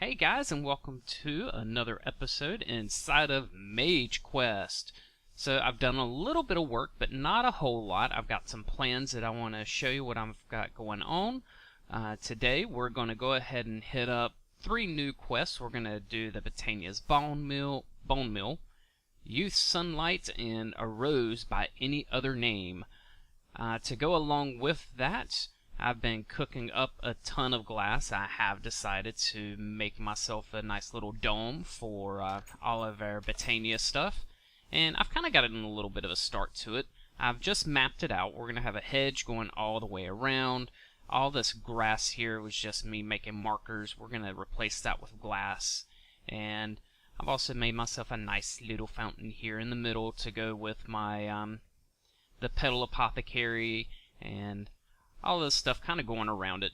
Hey guys, and welcome to another episode inside of Mage Quest. So I've done a little bit of work, but not a whole lot. I've got some plans that I want to show you what I've got going on. Today we're going to go ahead and hit up 3 new quests. We're going to do the Botania's Bone Mill, Youth Sunlight, and A Rose by Any Other Name. To go along with that, I've been cooking up a ton of glass. I have decided to make myself a nice little dome for all of our Botania stuff. And I've kind of got it in a little bit of a start to it. I've just mapped it out. We're going to have a hedge going all the way around. All this grass here was just me making markers. We're going to replace that with glass. And I've also made myself a nice little fountain here in the middle to go with my the Petal Apothecary and all this stuff kind of going around it.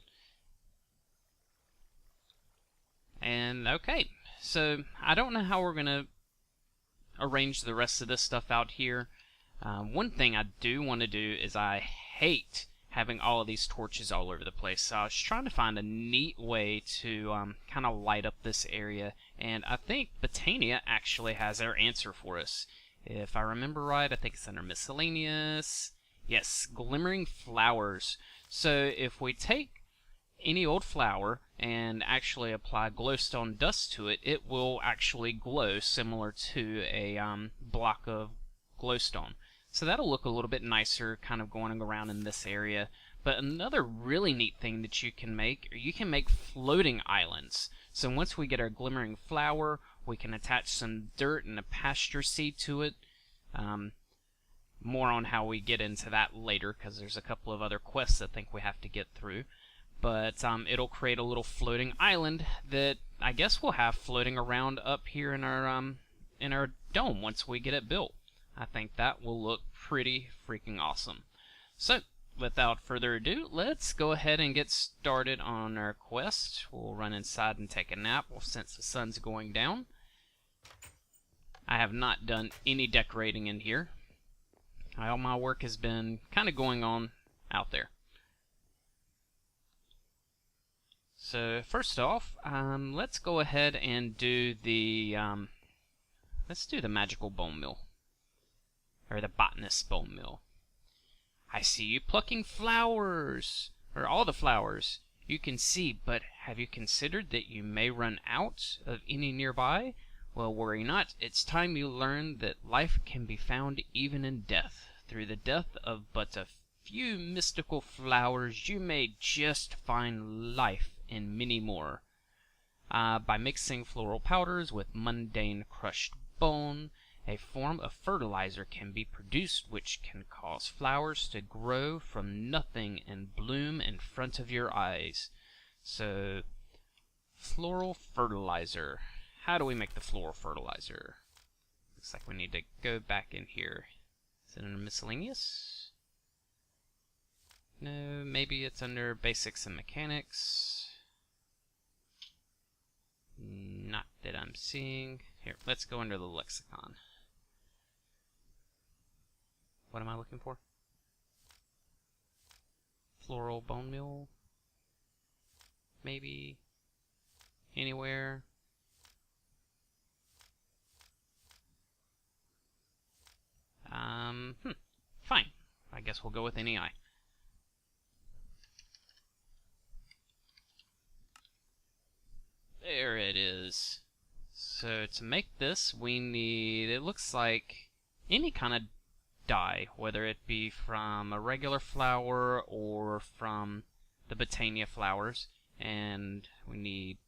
And okay, so I don't know how we're going to arrange the rest of this stuff out here. One thing I do want to do is I hate having all of these torches all over the place. So I was trying to find a neat way to kind of light up this area. And I think Botania actually has our answer for us. If I remember right, I think it's under Miscellaneous. Yes, Glimmering Flowers. So if we take any old flower and actually apply glowstone dust to it, it will actually glow similar to a block of glowstone. So that'll look a little bit nicer kind of going around in this area. But another really neat thing that you can make floating islands. So once we get our glimmering flower, we can attach some dirt and a pasture seed to it. More on how we get into that later, because there's a couple of other quests I think we have to get through. But it'll create a little floating island that I guess we'll have floating around up here in our dome once we get it built. I think that will look pretty freaking awesome. So, without further ado, let's go ahead and get started on our quest. We'll run inside and take a nap since the sun's going down. I have not done any decorating in here. All my work has been kind of going on out there. So first off, let's go ahead and do the magical bone mill, or the botanist's bone mill. I see you plucking flowers, or all the flowers you can see, but have you considered that you may run out of any nearby? Well, worry not. It's time you learned that life can be found even in death. Through the death of but a few mystical flowers, you may just find life in many more. By mixing floral powders with mundane crushed bone, a form of fertilizer can be produced which can cause flowers to grow from nothing and bloom in front of your eyes. So, floral fertilizer. How do we make the floral fertilizer? Looks like we need to go back in here. Is it under Miscellaneous? No, maybe it's under Basics and Mechanics. Not that I'm seeing. Here, let's go under the Lexicon. What am I looking for? Floral bone meal? Maybe? Anywhere? Fine. I guess we'll go with any eye. There it is. So to make this, we need, it looks like, any kind of dye, whether it be from a regular flower or from the Botania flowers. And we need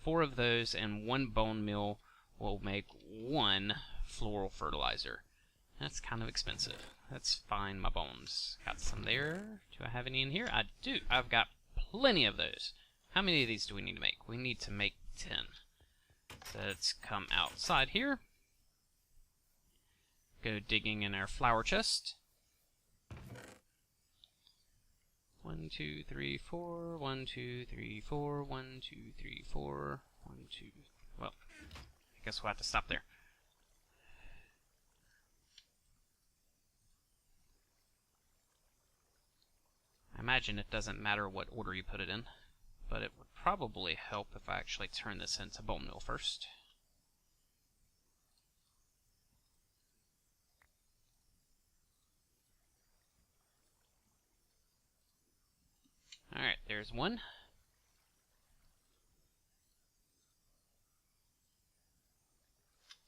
4 of those, and 1 bone meal will make 1 floral fertilizer. That's kind of expensive. Let's find my bones. Got some there. Do I have any in here? I do. I've got plenty of those. How many of these do we need to make? We need to make 10. So let's come outside here. Go digging in our flower chest. 1, 2, 3, 4. 1, 2, 3, 4. 1, 2, 3, 4. 1, 2. Well, I guess we'll have to stop there. I imagine it doesn't matter what order you put it in, but it would probably help if I actually turn this into bone meal first. Alright, there's one.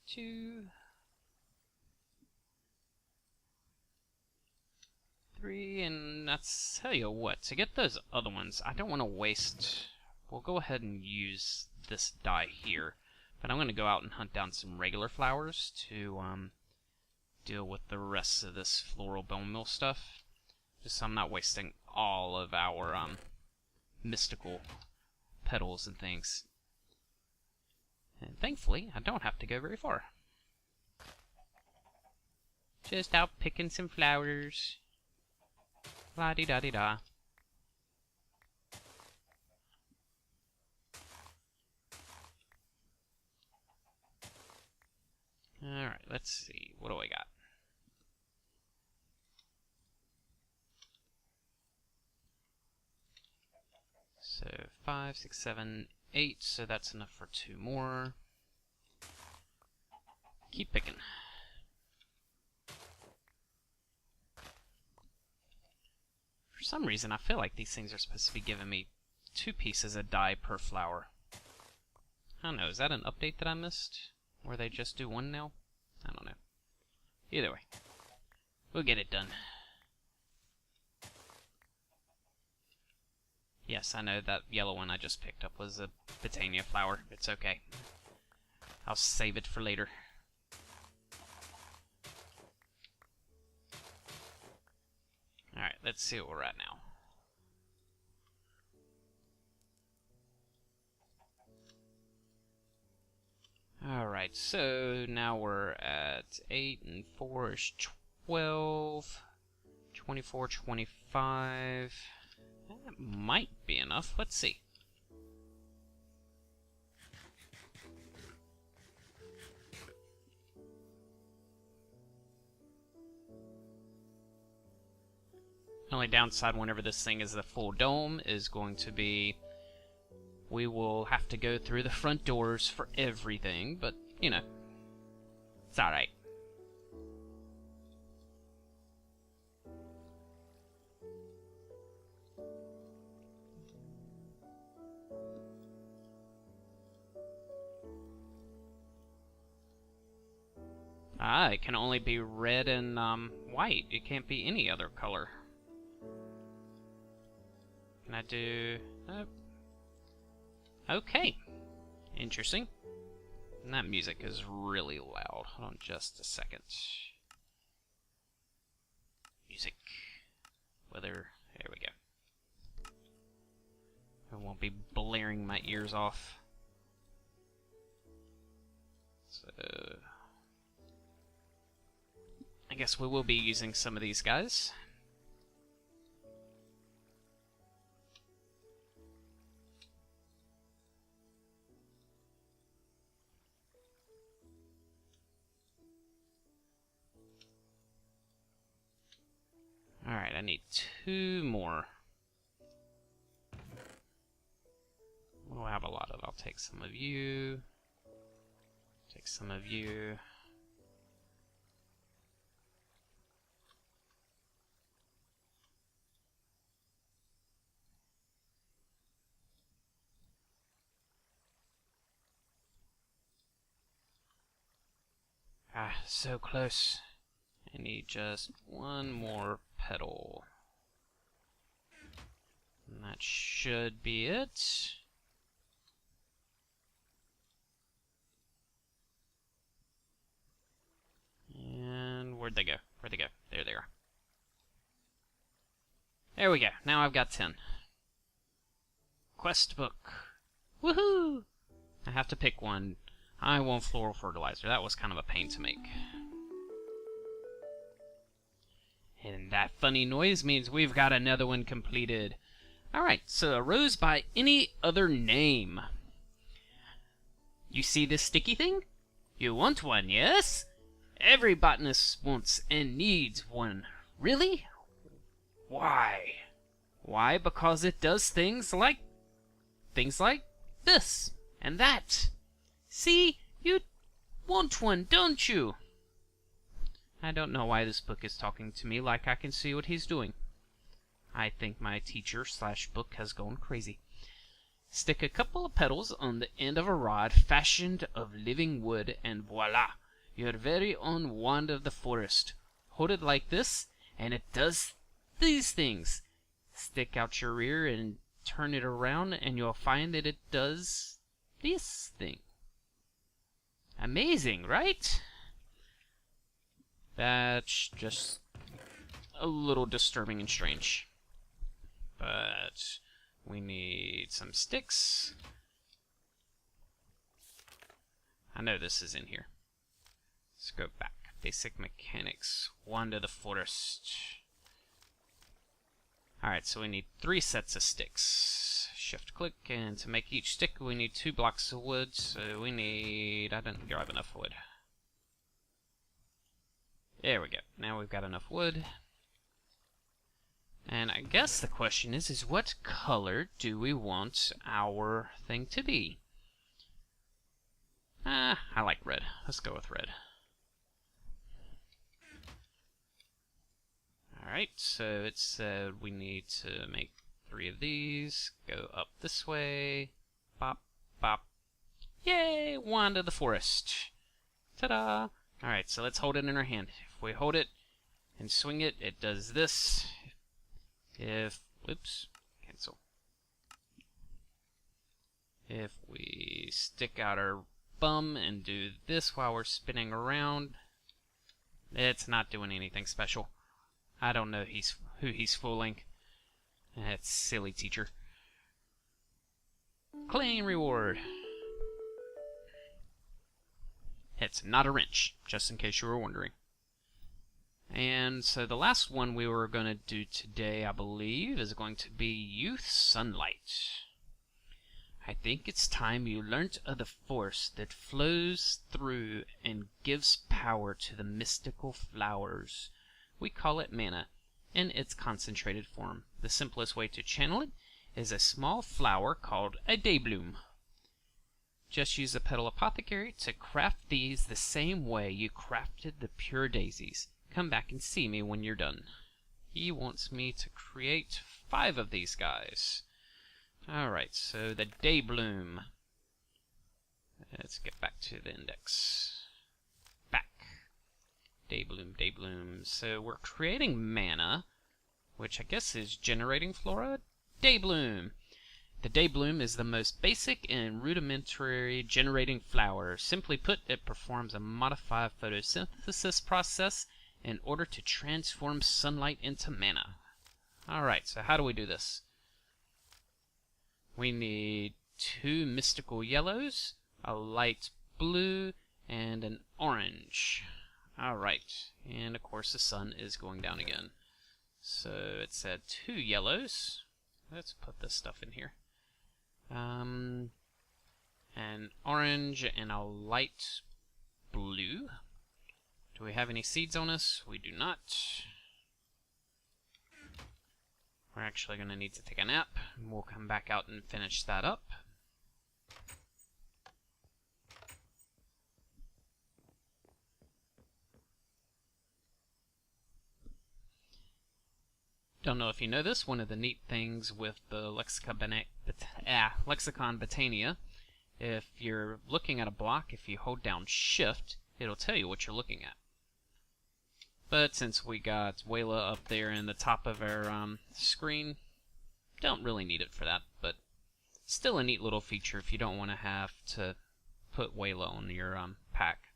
Two. Three, and I'll tell you what, to get those other ones, I don't want to waste... We'll go ahead and use this dye here, but I'm going to go out and hunt down some regular flowers to deal with the rest of this floral bone meal stuff, just so I'm not wasting all of our mystical petals and things. And thankfully, I don't have to go very far. Just out picking some flowers. La-di-da-di-da. Alright, let's see. What do I got? So 5, 6, 7, 8, so that's enough for 2 more. Keep picking. For some reason, I feel like these things are supposed to be giving me 2 pieces of dye per flower. I don't know, is that an update that I missed? Where they just do 1 now? I don't know. Either way, we'll get it done. Yes, I know that yellow one I just picked up was a Botania flower. It's okay. I'll save it for later. Alright, let's see what we're at now. Alright, so now we're at 8 and 4 is 12, 24, 25. That might be enough. Let's see. The only downside whenever this thing is the full dome is going to be we will have to go through the front doors for everything, but, you know, it's alright. Ah, it can only be red and white. It can't be any other color. Can I do... Okay. Interesting. And that music is really loud. Hold on just a second. Music. Whether... There we go. I won't be blaring my ears off. So... I guess we will be using some of these guys. Alright, I need 2 more. We'll have a lot of. I'll take some of you. Take some of you. Ah, so close. I need just 1 more petal. And that should be it. And where'd they go? Where'd they go? There they are. There we go. Now I've got 10. Quest book. Woohoo! I have to pick one. I want floral fertilizer. That was kind of a pain to make. And that funny noise means we've got another one completed. Alright, so a rose by any other name. You see this sticky thing? You want one, yes? Every botanist wants and needs one. Really? Why? Why? Because it does things like things like this and that. See? You want one, don't you? I don't know why this book is talking to me like I can see what he's doing. I think my teacher/book has gone crazy. Stick a couple of petals on the end of a rod fashioned of living wood, and voila! Your very own wand of the forest. Hold it like this, and it does these things. Stick out your ear and turn it around, and you'll find that it does this thing. Amazing, right? That's just a little disturbing and strange. But we need some sticks. I know this is in here. Let's go back. Basic mechanics. Wand of the forest. Alright, so we need 3 sets of sticks. Shift click, and to make each stick we need 2 blocks of wood, so we need... I didn't grab enough wood. There we go. Now we've got enough wood. And I guess the question is what color do we want our thing to be? I like red. Let's go with red. Alright, so it said we need to make 3 of these. Go up this way. Bop, bop. Yay! Wand of the forest. Ta-da! Alright, so let's hold it in our hand. If we hold it and swing it, it does this. Oops, cancel. If we stick out our bum and do this while we're spinning around, it's not doing anything special. I don't know who he's fooling. That's silly teacher. Claim reward. It's not a wrench, just in case you were wondering. And so the last one we were going to do today, I believe, is going to be Youth Sunlight. I think it's time you learnt of the force that flows through and gives power to the mystical flowers. We call it mana, in its concentrated form. The simplest way to channel it is a small flower called a daybloom. Just use a petal apothecary to craft these the same way you crafted the pure daisies. Come back and see me when you're done. He wants me to create 5 of these guys. Alright, so the daybloom. Let's get back to the index. Back. Daybloom, daybloom. So we're creating mana, which I guess is generating flora. Daybloom. The daybloom is the most basic and rudimentary generating flower. Simply put, it performs a modified photosynthesis process in order to transform sunlight into mana. Alright, so how do we do this? We need 2 mystical yellows, a light blue, and an orange. Alright, and of course the sun is going down again. So it said 2 yellows. Let's put this stuff in here. An orange and a light blue. Do we have any seeds on us? We do not. We're actually going to need to take a nap. We'll come back out and finish that up. Don't know if you know this, one of the neat things with the Lexicon Botania, if you're looking at a block, if you hold down Shift, it'll tell you what you're looking at. But since we got Wayla up there in the top of our screen, don't really need it for that, but still a neat little feature if you don't want to have to put Wayla on your pack.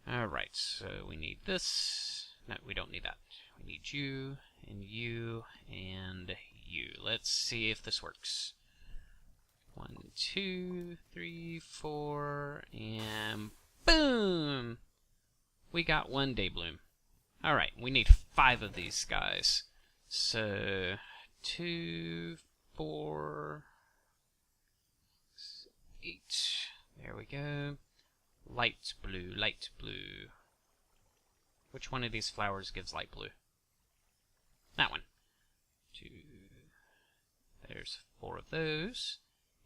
Alright, so we need this. No, we don't need that. We need you, and you, and you. Let's see if this works. 1, 2, 3, 4, and boom! We got 1 daybloom. Alright, we need 5 of these guys. So, 2, 4, 8. There we go. Light blue, light blue. Which one of these flowers gives light blue? That one. 2. There's 4 of those.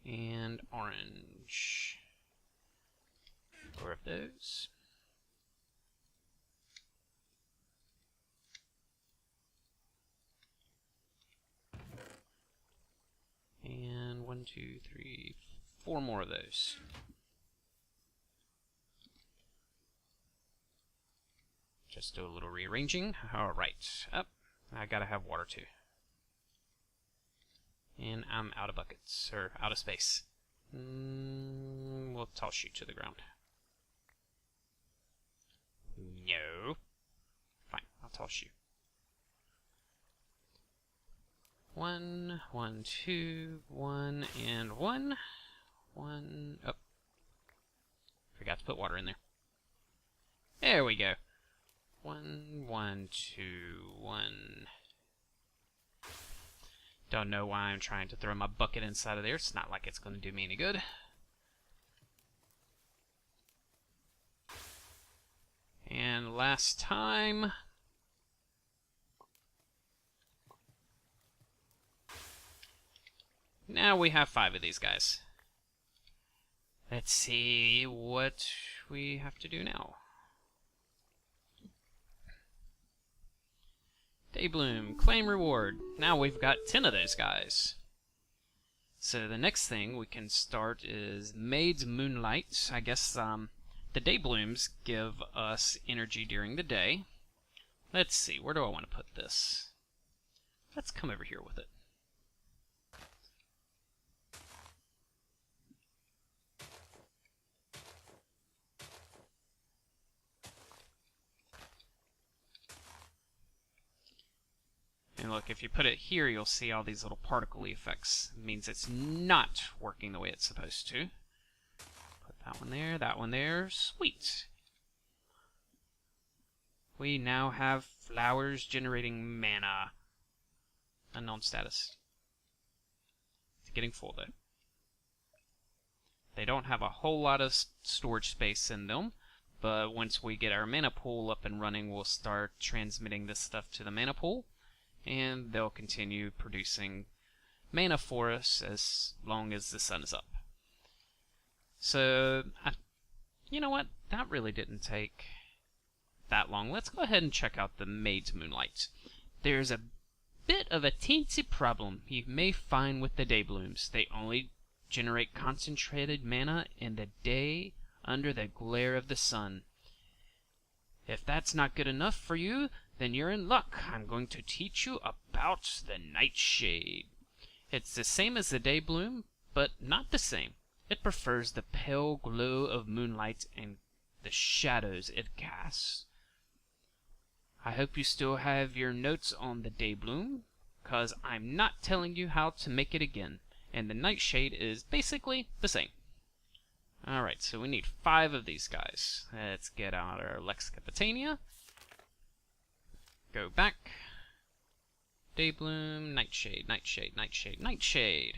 And orange. 4 of those. And 1, 2, 3, 4 more of those. Just do a little rearranging. Alright, up. I gotta have water too. And I'm out of buckets, or out of space. We'll toss you to the ground. No. Fine, I'll toss you. 1, 1, 2, 1, and 1. 1, oh. Forgot to put water in there. There we go. 1, 1, 2, 1. Don't know why I'm trying to throw my bucket inside of there. It's not like it's going to do me any good. And last time. Now we have 5 of these guys. Let's see what we have to do now. Daybloom, claim reward. Now we've got 10 of those guys. So the next thing we can start is Maid's Moonlight. I guess the Dayblooms give us energy during the day. Let's see, where do I want to put this? Let's come over here with it. And look, if you put it here, you'll see all these little particle effects. It means it's not working the way it's supposed to. Put that one there, sweet. We now have flowers generating mana. Unknown status. It's getting full though. They don't have a whole lot of storage space in them, but once we get our mana pool up and running, we'll start transmitting this stuff to the mana pool. And they'll continue producing mana for us as long as the sun is up. So, you know what? That really didn't take that long. Let's go ahead and check out the Maid's Moonlight. There's a bit of a teensy problem you may find with the Dayblooms. They only generate concentrated mana in the day under the glare of the sun. If that's not good enough for you, then you're in luck. I'm going to teach you about the Nightshade. It's the same as the Daybloom, but not the same. It prefers the pale glow of moonlight and the shadows it casts. I hope you still have your notes on the Daybloom, because I'm not telling you how to make it again, and the Nightshade is basically the same. Alright, so we need 5 of these guys. Let's get out our Lex Capitania. Go back. Daybloom, Nightshade, Nightshade, Nightshade, Nightshade.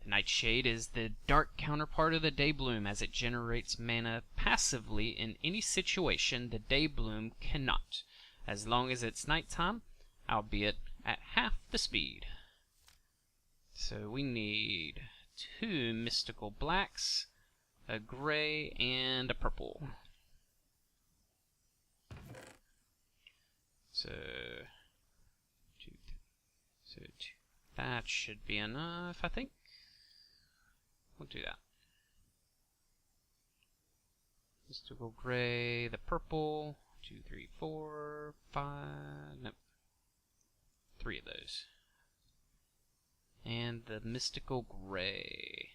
The Nightshade is the dark counterpart of the Daybloom, as it generates mana passively in any situation the Daybloom cannot, as long as it's nighttime, albeit at half the speed. So we need 2 mystical blacks, a gray, and a purple. So, 2, that should be enough, I think. We'll do that. Mystical gray, the purple, 2, 3, 4, 5, nope, 3 of those. And the mystical gray.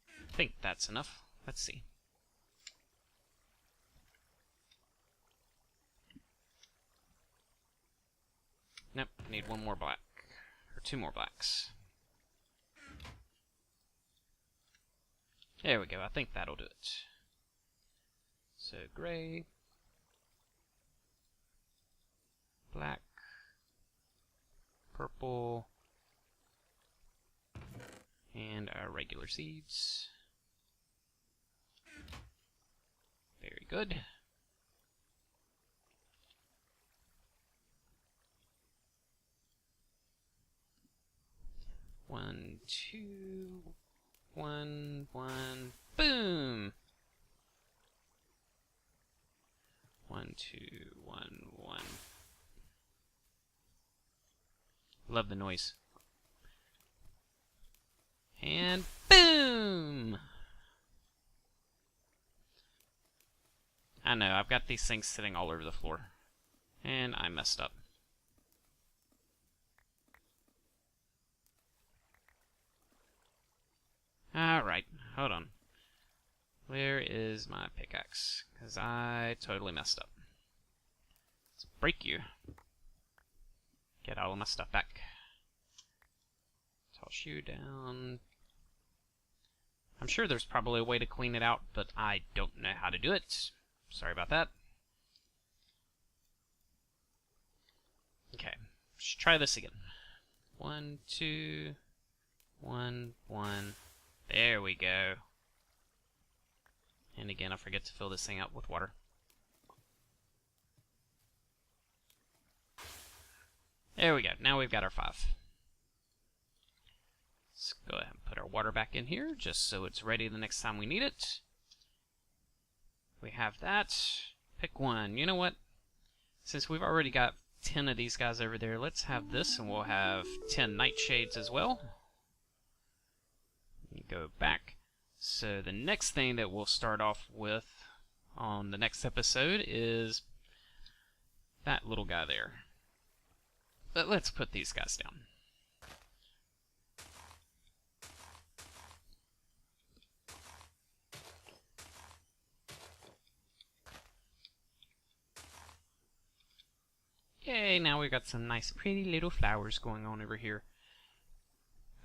I think that's enough. Let's see. Nope, I need 1 more black. Or 2 more blacks. There we go, I think that'll do it. So, gray, black, purple, and our regular seeds. Very good. 1, 2, 1, 1, boom! 1, 2, 1, 1. Love the noise. And boom! I know, I've got these things sitting all over the floor. And I messed up. Alright, hold on. Where is my pickaxe? Because I totally messed up. Let's break you. Get all of my stuff back. Toss you down. I'm sure there's probably a way to clean it out, but I don't know how to do it. Sorry about that. Okay, let's try this again. 1, 2, 1, 1. There we go. And again, I forget to fill this thing up with water. There we go. Now we've got our 5. Let's go ahead and put our water back in here, just so it's ready the next time we need it. We have that. Pick one. You know what? Since we've already got 10 of these guys over there, let's have this, and we'll have 10 nightshades as well. Go back. So the next thing that we'll start off with on the next episode is that little guy there. But let's put these guys down. Yay, now we've got some nice pretty little flowers going on over here.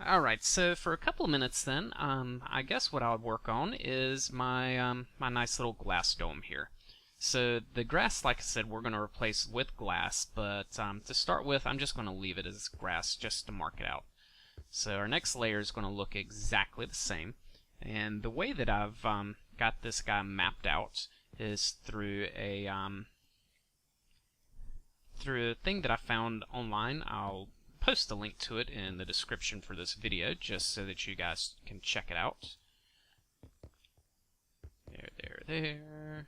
Alright, so for a couple of minutes then, I guess what I'll work on is my my nice little glass dome here. So the grass, like I said, we're going to replace with glass, but to start with, I'm just going to leave it as grass just to mark it out. So our next layer is going to look exactly the same, and the way that I've got this guy mapped out is through a thing that I found online. I'll post a link to it in the description for this video, just so that you guys can check it out. There.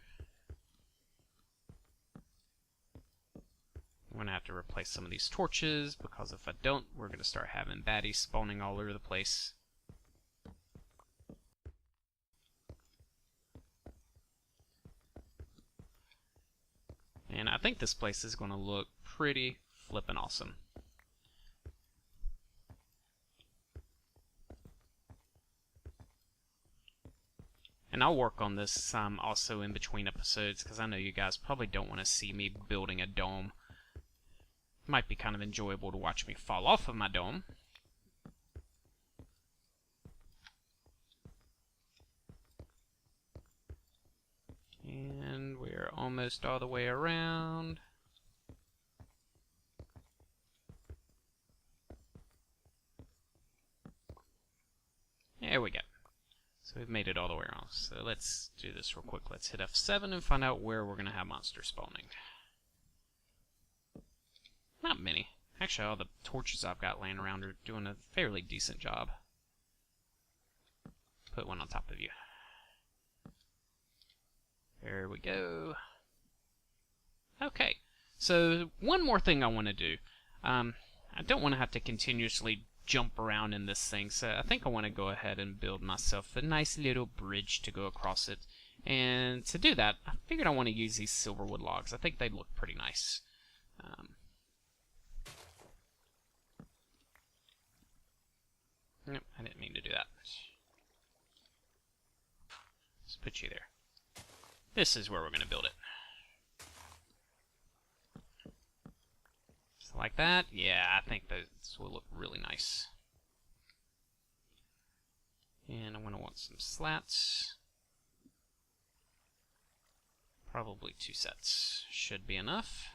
I'm going to have to replace some of these torches, because if I don't, we're going to start having baddies spawning all over the place. And I think this place is going to look pretty flippin' awesome. And I'll work on this also in between episodes, because I know you guys probably don't want to see me building a dome. It might be kind of enjoyable to watch me fall off of my dome. And we're almost all the way around. There we go. So we've made it all the way around. So let's do this real quick. Let's hit F7 and find out where we're going to have monsters spawning. Not many. Actually, all the torches I've got laying around are doing a fairly decent job. Put one on top of you. There we go. Okay, so one more thing I want to do. I don't want to have to continuously jump around in this thing, so I think I want to go ahead and build myself a nice little bridge to go across it. And to do that, I figured I want to use these silverwood logs. I think they look pretty nice. Nope, I didn't mean to do that. Let's put you there. This is where we're going to build it. So like that. Yeah, I think this will look really nice. And I'm going to want some slats. Probably 2 sets. Should be enough.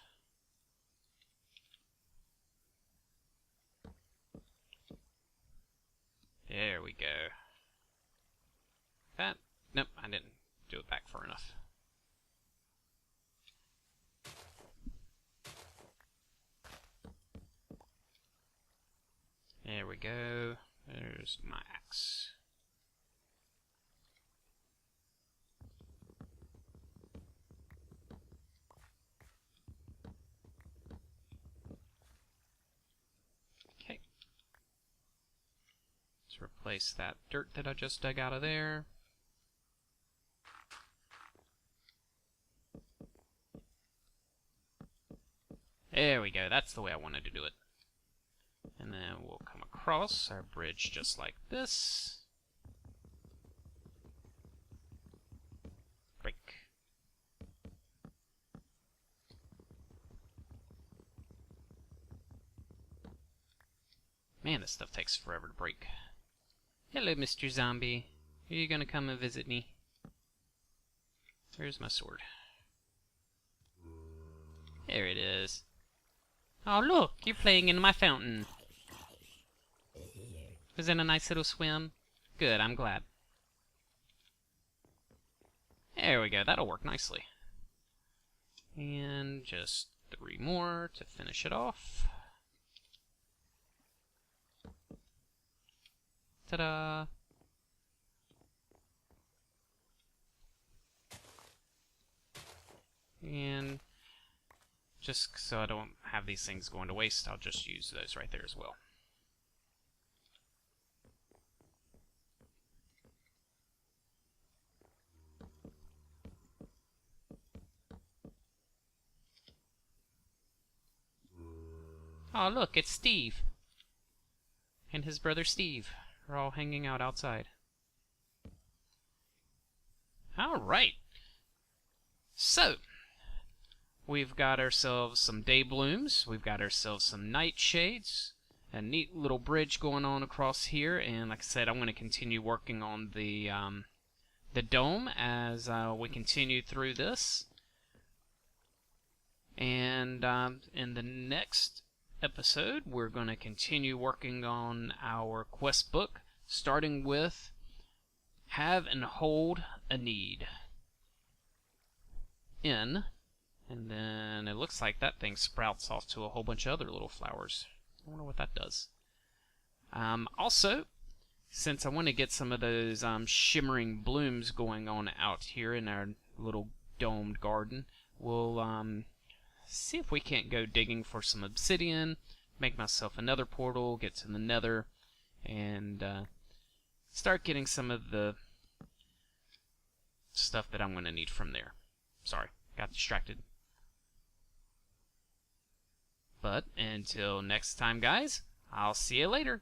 There we go. That. Nope, I didn't do it back far enough. There we go. this. Okay. Let's replace that dirt that I just dug out of there. There we go. That's the way I wanted to do it. And then we'll come across our bridge just like this. Break. Man, this stuff takes forever to break. Hello, Mr. Zombie. Are you gonna come and visit me? Where's my sword? There it is. Oh, look! You're playing in my fountain. Was it a nice little swim? Good, I'm glad. There we go. That'll work nicely. And just 3 more to finish it off. Ta-da! And just so I don't have these things going to waste, I'll just use those right there as well. Oh, look, it's Steve. And his brother Steve are all hanging out outside. Alright. So, we've got ourselves some day blooms. We've got ourselves some nightshades. A neat little bridge going on across here. And like I said, I'm going to continue working on the dome as we continue through this. And in the next episode, we're going to continue working on our quest book, starting with Have and Hold a Need. And then it looks like that thing sprouts off to a whole bunch of other little flowers. I wonder what that does. Also, since I want to get some of those shimmering blooms going on out here in our little domed garden, we'll see if we can't go digging for some obsidian, make myself another portal, get to the nether, and start getting some of the stuff that I'm going to need from there. Sorry, got distracted. But until next time, guys, I'll see you later.